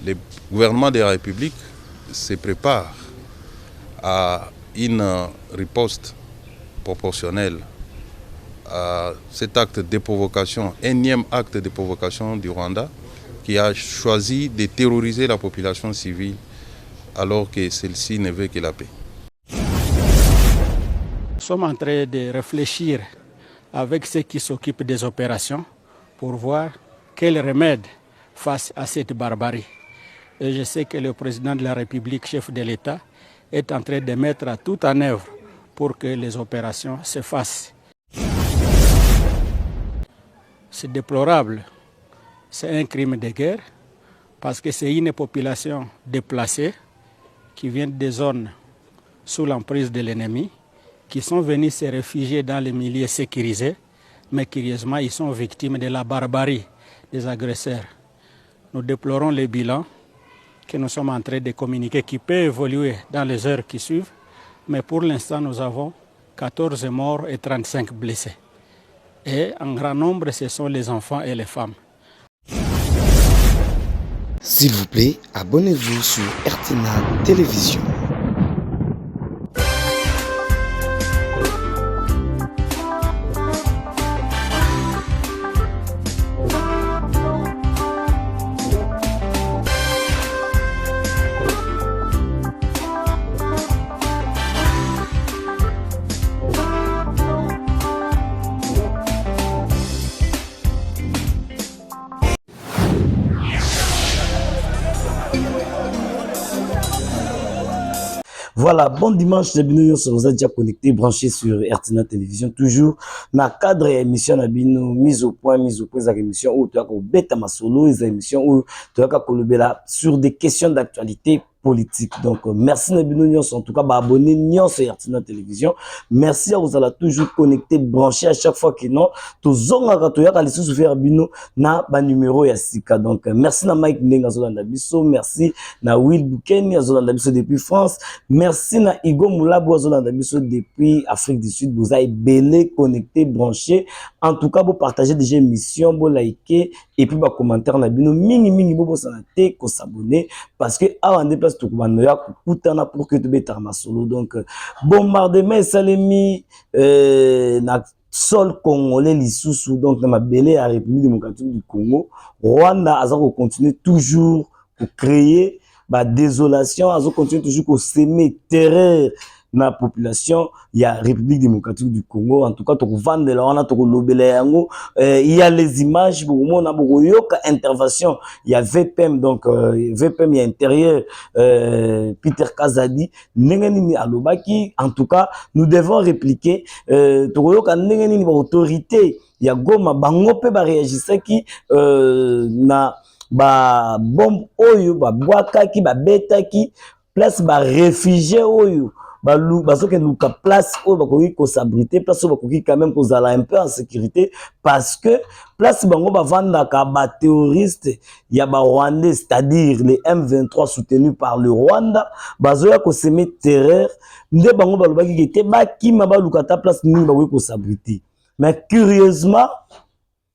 le gouvernement de la République se prépare à une riposte proportionnelle à cet acte de provocation, énième acte de provocation du Rwanda, qui a choisi de terroriser la population civile alors que celle-ci ne veut que la paix. Nous sommes en train de réfléchir avec ceux qui s'occupent des opérations pour voir quel remède face à cette barbarie. Et je sais que le président de la République, chef de l'État, est en train de mettre tout en œuvre pour que les opérations se fassent. C'est déplorable, c'est un crime de guerre parce que c'est une population déplacée qui vient des zones sous l'emprise de l'ennemi, qui sont venus se réfugier dans les milieux sécurisés, mais curieusement, ils sont victimes de la barbarie des agresseurs. Nous déplorons les bilans que nous sommes en train de communiquer, qui peut évoluer dans les heures qui suivent, mais pour l'instant, nous avons 14 morts et 35 blessés. Et en grand nombre, ce sont les enfants et les femmes. S'il vous plaît, abonnez-vous sur RTNA Télévision. Voilà, bon dimanche, bienvenue sur vous êtes déjà connecté, branché sur RTNA Télévision, toujours dans le cadre de l'émission mise au point de l'émission où tu as bêta ma solo, les émissions où tu as sur des questions d'actualité politique. Donc, merci Nabino en tout cas, abonnez sur RTNA Télévision. Merci à vous allez toujours connecté, branché à chaque fois que non, tous les faire bino na ba numéro ya sika. Donc, merci na Mike Nenga Zolanda Biso, merci na Will Bouken Zolanda Biso depuis France, merci na Igo Moulabo Zolanda Biso depuis Afrique du Sud. Vous avez belé connecté, branché. En tout cas, vous partagez déjà émission, vous likez et puis vous commentaire na bino mingi vous sanate ko s'abonner parce que avant de place tout kutana pour que tu bettes ma solo. Donc bombardement salemi na sol congolais lisusu donc na mabele à République démocratique du Congo. Rwanda a continué toujours pour créer ba désolation, a continué toujours à semer terreur na population. Il y a République démocratique du Congo. En tout cas, il y a les images, il y a intervention. Il y a VPM, donc VPM, il y a intérieur, Peter Kazadi, en tout cas, nous devons répliquer, autorité. Il y a Goma, Bangope, réagissait qui, na, ba, bombe, oyo, ba, boakaki, ba, betaki, place, ba, réfugié, oyo. Parce que nous place où bakoki ko s'abriter, place où bakoki quand même ko zala un peu en sécurité parce que place bango ba vanda ka ba terroriste ya ba Rwandais, c'est-à-dire les M23 soutenus par le Rwanda, bazoya ko semer terreur, nde bango ba lobaki ki te ba kima ba lukata place ni bakoki ko s'abriter. Mais curieusement,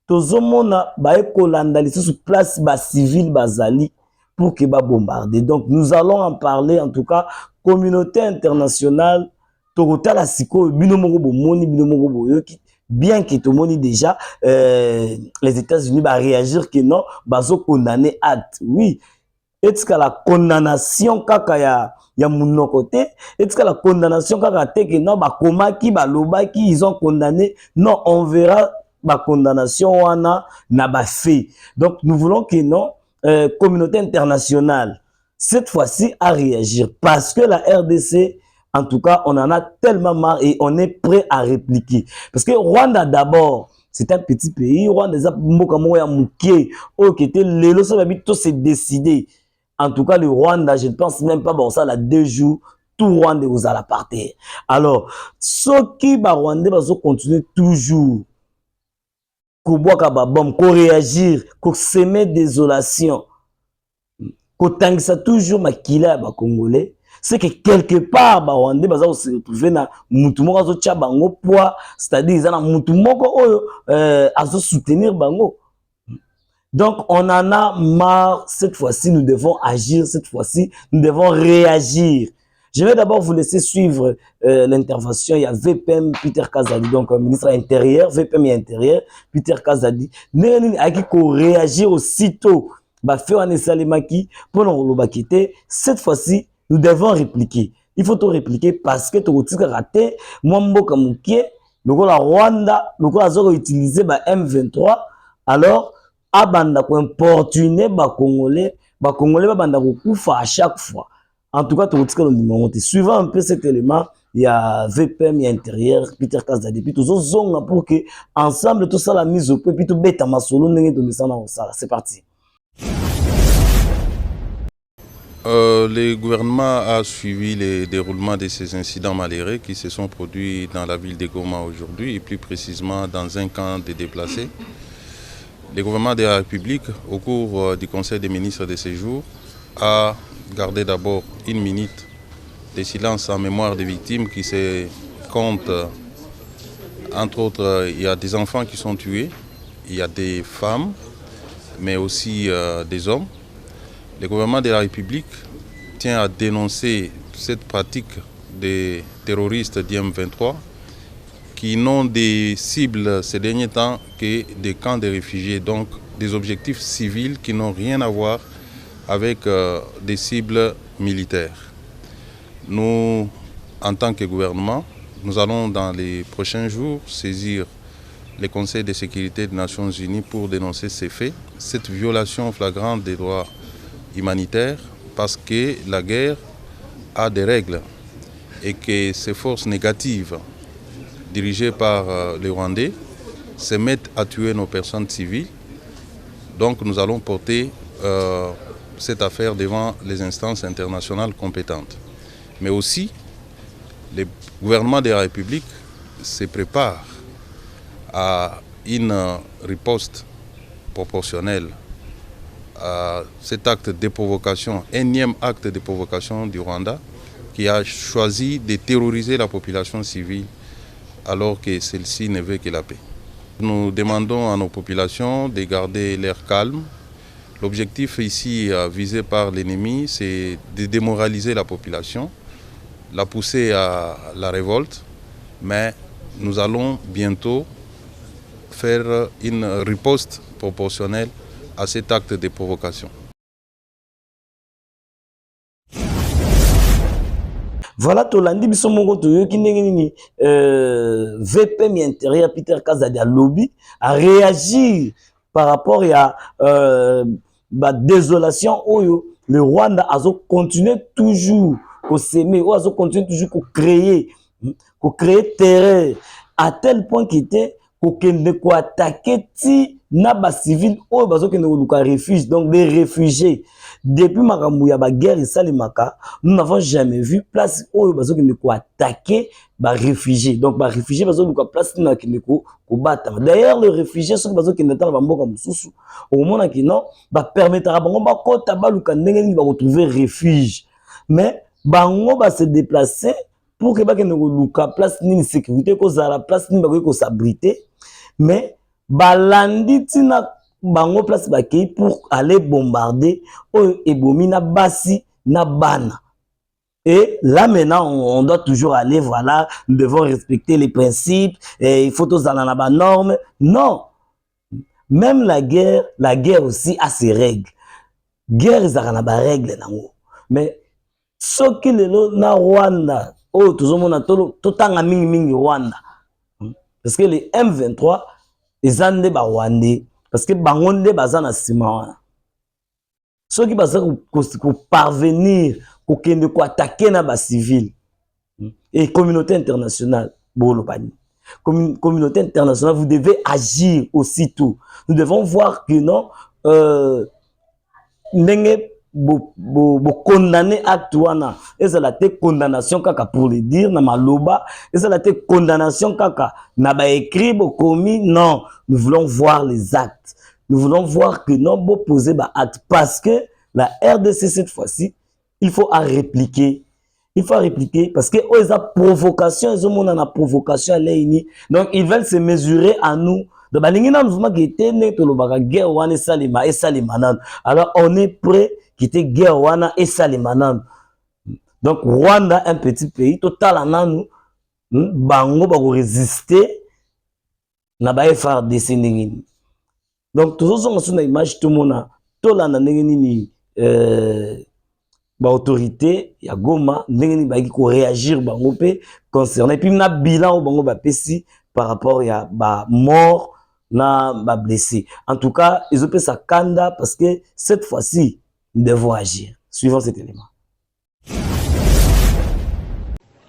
tozomona ba ekolanda lisusu place ba civil bazali pour que ba bombarder. Donc nous allons en parler en tout cas. Communauté internationale, Torota la Siko, Binomoro Bomoni, Binomoro Boyoki, bien que tout le monde déjà, les États-Unis va réagir que non, bazo condamner acte. Oui, est-ce que la condamnation kaka ya mon côté, est-ce que la condamnation kaka te que non, ba komaki, ba lobaki, ils ont condamné. Non, on verra ba condamnation wana na ba fait. Donc nous voulons que non, communauté internationale. Cette fois-ci à réagir parce que la RDC, en tout cas, on en a tellement marre et on est prêt à répliquer. Parce que Rwanda d'abord, c'est un petit pays. Rwanda, c'est décidé. En tout cas, le Rwanda, je ne pense même pas, bon, ça, là, 2 jours, tout Rwanda vous allez partir. Alors, ceux qui, Rwanda, vont continuer toujours. Qu'on réagir, qu'on s'aimer désolation. Quand ça toujours makila ba congolais, c'est que quelque part ba Rwandais baza se retrouver na mutu moko azo tia bango poids, c'est-à-dire ils na mutu moko oyo azo soutenir bango. Donc, on en a marre. Cette fois-ci, nous devons agir. Cette fois-ci, nous devons réagir. Je vais d'abord vous laisser suivre l'intervention. Il y a VPM Peter Kazadi, donc ministre intérieur, VPM et intérieur, Peter Kazadi. Nous avons réagir aussitôt. Cette fois-ci, nous devons répliquer. Il faut tout répliquer parce que tu as raté. Mwambo Kamoukie, nous la Rwanda, nous avons utilisé M23. Alors, abanda ko importuner ba Congolais babanda ko kufa à chaque fois. En tout cas, tu as le numéro. Suivant un peu cet élément, il y a VPM, il y a intérieur, Peter Kazadi, puis tous autres pour que ensemble tout ça la mise au point, puis tout bête ma solo c'est parti. Le gouvernement a suivi le déroulement de ces incidents malheureux qui se sont produits dans la ville de Goma aujourd'hui et plus précisément dans un camp de déplacés. Le gouvernement de la République, au cours du Conseil des ministres de ce jour, a gardé d'abord une minute de silence en mémoire des victimes qui se comptent. Entre autres, il y a des enfants qui sont tués, il y a des femmes, mais aussi des hommes. Le gouvernement de la République tient à dénoncer cette pratique des terroristes d'IM23 qui n'ont des cibles ces derniers temps que des camps de réfugiés, donc des objectifs civils qui n'ont rien à voir avec des cibles militaires. Nous, en tant que gouvernement, nous allons dans les prochains jours saisir le Conseil de sécurité des Nations Unies pour dénoncer ces faits, cette violation flagrante des droits humanitaires, parce que la guerre a des règles et que ces forces négatives dirigées par les Rwandais se mettent à tuer nos personnes civiles. Donc nous allons porter cette affaire devant les instances internationales compétentes. Mais aussi, le gouvernement de la République se prépare à une riposte proportionnelle à cet acte de provocation, énième acte de provocation du Rwanda, qui a choisi de terroriser la population civile alors que celle-ci ne veut que la paix. Nous demandons à nos populations de garder l'air calme. L'objectif ici visé par l'ennemi, c'est de démoraliser la population, la pousser à la révolte, mais nous allons bientôt faire une riposte proportionnelle à cet acte de provocation. Voilà, Tolandi Bissomongo Toyoki Nengini, VPM intérieur Peter Kazadi à lobby a réagi par rapport à la désolation où le Rwanda a continué toujours à s'aimer, ou a continué toujours à créer terreur, à tel point qu'il était qu'on attaquer na civil ou refuge, donc des réfugiés. Depuis Makamouya ba guerre et Salimaka, nous n'avons jamais vu place où ils attaquer les réfugiés. Donc les réfugiés parce que place battre. D'ailleurs les réfugiés sont parce qu'ils n'étant pas mboka mususu. Au moment qui non, permettra bango ba kota ba luka ndenge ba retrouver refuge. Mais bango ba se déplacer pour que ba ke luka place ni sécurité ko za la place ni ba ko s'abriter. Mais balandi tina bango place bakei pour aller bombarder ebomi na basi na bana. Et là maintenant on doit toujours aller, voilà, nous devons respecter les principes et il faut tous aller dans la norme. Non, même la guerre aussi a ses règles. Guerre ezaka ba règles nango. Mais ce qui lelo na Rwanda, oh tozomona totanga mingi Rwanda. Parce que les M23 ils ont des Rwandais parce que bangonde bazana sima. Ceux qui baza ko parvenir ko attaquer na ba civil et communauté internationale bolopani. Communauté internationale, vous devez agir aussitôt. Nous devons voir que non condamner acte wana et ça la condamnation kaka pour le dire na maloba et ça la condamnation kaka na ba écrit bo commis. Non, nous voulons voir les actes, nous voulons voir que non bo poser ba acte parce que la RDC cette fois-ci il faut à répliquer, il faut répliquer parce que ils ont provocation, ils ont mon provocation à l'aini, donc ils veulent se mesurer à nous Donc balingi na mouvement qui était né to lobaka guerre wana et salimanan. Alors on est prêt qui était guerre wana et salimanan. Donc Rwanda un petit pays total ananu bango ba résister na ba FARDC ndengini. Donc toujours sur na image tout mona tolanda ndengini ni ba autorité ya Goma ndengini ba ki ko réagir bango pe concerné puis na bilan au bango ba pesi par rapport à ba mort na ba blessé. En tout cas, ils ont fait ça kanda parce que cette fois-ci nous devons agir. Suivant cet élément.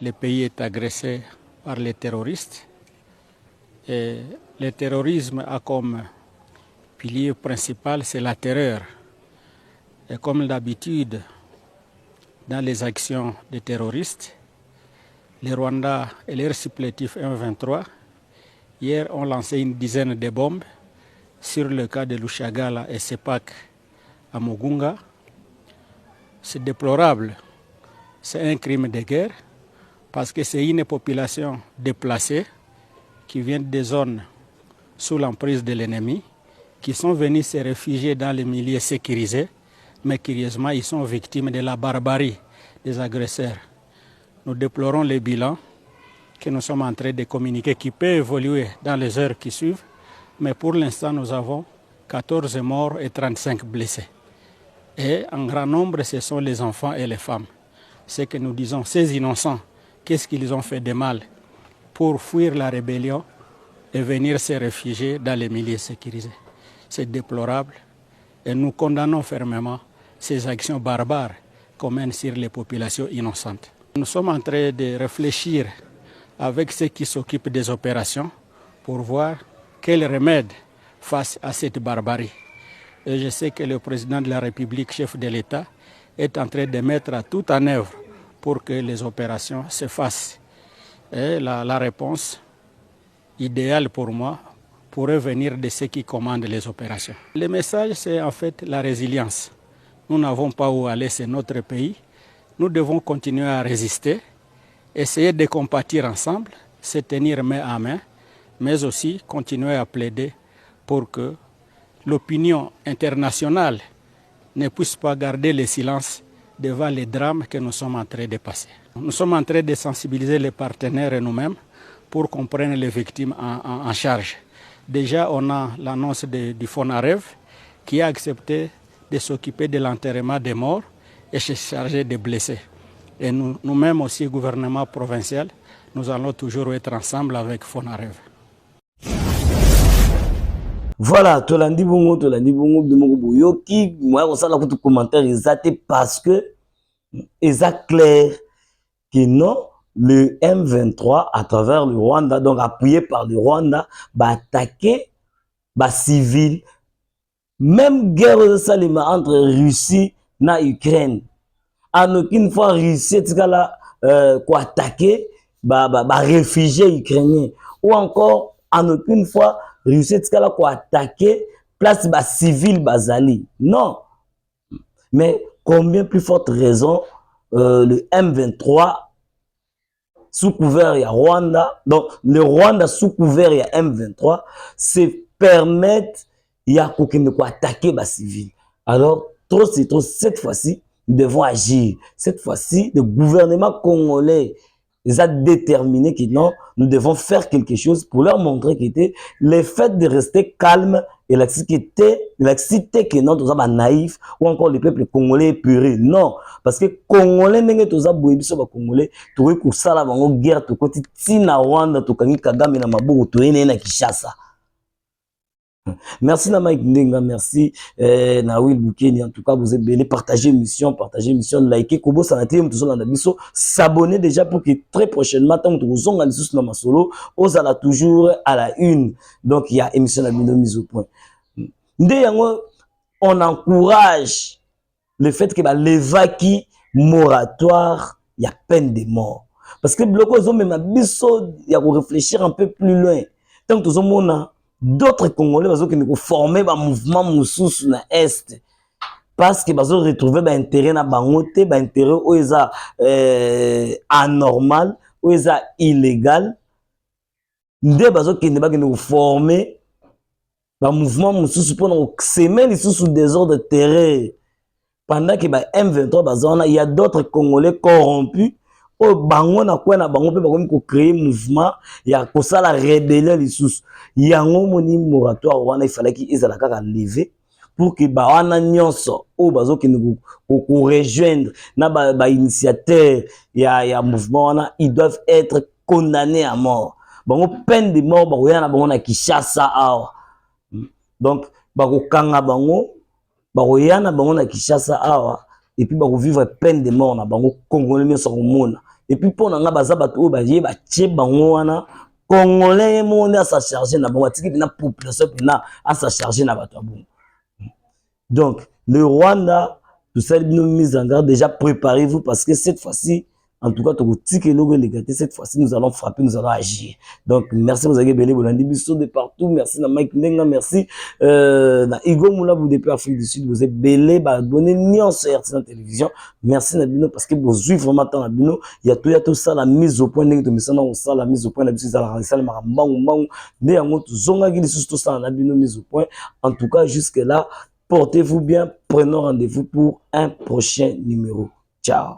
Le pays est agressé par les terroristes et le terrorisme a comme pilier principal c'est la terreur. Et comme d'habitude dans les actions des terroristes, les Rwandais et leur supplétif M23 hier ont lancé une dizaine de bombes sur le cas de Lushagala et Sepak à Mugunga. C'est déplorable, c'est un crime de guerre parce que c'est une population déplacée qui vient des zones sous l'emprise de l'ennemi, qui sont venus se réfugier dans les milieux sécurisés, mais curieusement ils sont victimes de la barbarie des agresseurs. Nous déplorons les bilans que nous sommes en train de communiquer, qui peut évoluer dans les heures qui suivent, mais pour l'instant nous avons 14 morts et 35 blessés. Et en grand nombre, ce sont les enfants et les femmes. Ce que nous disons, ces innocents, qu'est-ce qu'ils ont fait de mal pour fuir la rébellion et venir se réfugier dans les milieux sécurisés? C'est déplorable et nous condamnons fermement ces actions barbares qu'on mène sur les populations innocentes. Nous sommes en train de réfléchir avec ceux qui s'occupent des opérations pour voir quel remède face à cette barbarie. Et je sais que le président de la République, chef de l'État, est en train de mettre tout en œuvre pour que les opérations se fassent. Et la réponse idéale pour moi pourrait venir de ceux qui commandent les opérations. Le message, c'est en fait la résilience. Nous n'avons pas où aller, c'est notre pays. Nous devons continuer à résister, essayer de compatir ensemble, se tenir main à main, mais aussi continuer à plaider pour que l'opinion internationale ne puisse pas garder le silence devant les drames que nous sommes en train de passer. Nous sommes en train de sensibiliser les partenaires et nous-mêmes pour qu'on prenne les victimes en charge. Déjà, on a l'annonce du FONAREV qui a accepté de s'occuper de l'enterrement des morts et se charger des blessés. Et nous-mêmes aussi, gouvernement provincial, nous allons toujours être ensemble avec FONAREV. Voilà, tolandi bongo de mongo boyoki, moi on s'en a beaucoup de commentaires exacts parce que exact clair que non, le M23 à travers le Rwanda, donc appuyé par le Rwanda, va attaquer les civils. Même guerre de Salima entre Russie et Ukraine. En aucune fois Russie quoi attaquer les réfugiés ukrainiens. Ou encore en aucune fois Russie quoi attaquer place bas civil basali. Non. Mais combien plus forte raison le M23 sous couvert il y a Rwanda, donc le Rwanda sous couvert il y a M23 se permettent il y a de quoi attaquer les civils. Alors trop c'est trop, cette fois-ci nous devons agir. Cette fois-ci le gouvernement congolais les a déterminé que non, nous devons faire quelque chose pour leur montrer que le fait de rester calme et la cité que non, tous les naïfs ou encore le peuple congolais épuré. Non, parce que congolais n'est tous les boébiso ba congolais, tu vois que ça la bango guerre tu côté tina Rwanda tu kangi Kagame na mabugu tu ene na Kinshasa. Merci na Mike Ndenga, merci na Will Bukeni. En tout cas, vous êtes bénis. Partagez mission, likez, kobo sanatiem tout ça biso, s'abonner déjà pour que très prochainement tant que vous on a sous na masolo, osala toujours à la une. Donc il y a émission la mise au point. On encourage le fait que l'évacui moratoire, il y a peine de mort. Parce que bloco zo même biso, il y a réfléchir un peu plus loin. Tant que tout on a d'autres Congolais qui ont formé un mouvement moussous na Est parce que ils ont retrouvé un intérêt na bangote, un intérêt où ils anormal, où ils illégal. Ndé bazo qui ne pas nous former ba mouvement mususu pour na semer les sous désordre terrain pendant que ba M23 bazana il y a d'autres Congolais corrompus au bango na kwa na bango pe bakomi ko créer mouvement ya ko sala rébellion les sous yango moni moratoire wana il fallait qu'ils ezala kaka lever pour que ba wana nyonso o bazo ki ko rejoindre na ba initiateur ya mouvement wana ils doivent être condamnés à mort bango peine de mort ba yana bango na Kinshasa awa. Donc, bakokanga bango, bakoyana bango na Kinshasa awa, et puis vivre peine de mort na bango Congolais mais sans mona. Et puis pour nga baza bato ba ye ba tie bango wana Congolais monde à sa charger na bango tiki na population na à sa charger na bato bon. Donc, le Rwanda, tout ça nous mise en garde déjà préparez-vous parce que cette fois-ci en tout cas, cette fois-ci, nous allons frapper, nous allons agir. Donc, merci, vous avez belé, Bolandi Bisso de partout. Merci, na Mike Nenga, merci. Na Igo Moula, vous depuis Afrique du Sud, vous êtes belé, bah, donnez nion sur RTL Télévision. Merci, Nabino, parce que vous suivez vraiment tant Nabino. Il y a tout ça, la mise au point, la mise au point, la mise au point. En tout cas, jusque-là, portez-vous bien, prenons rendez-vous pour un prochain numéro. Ciao.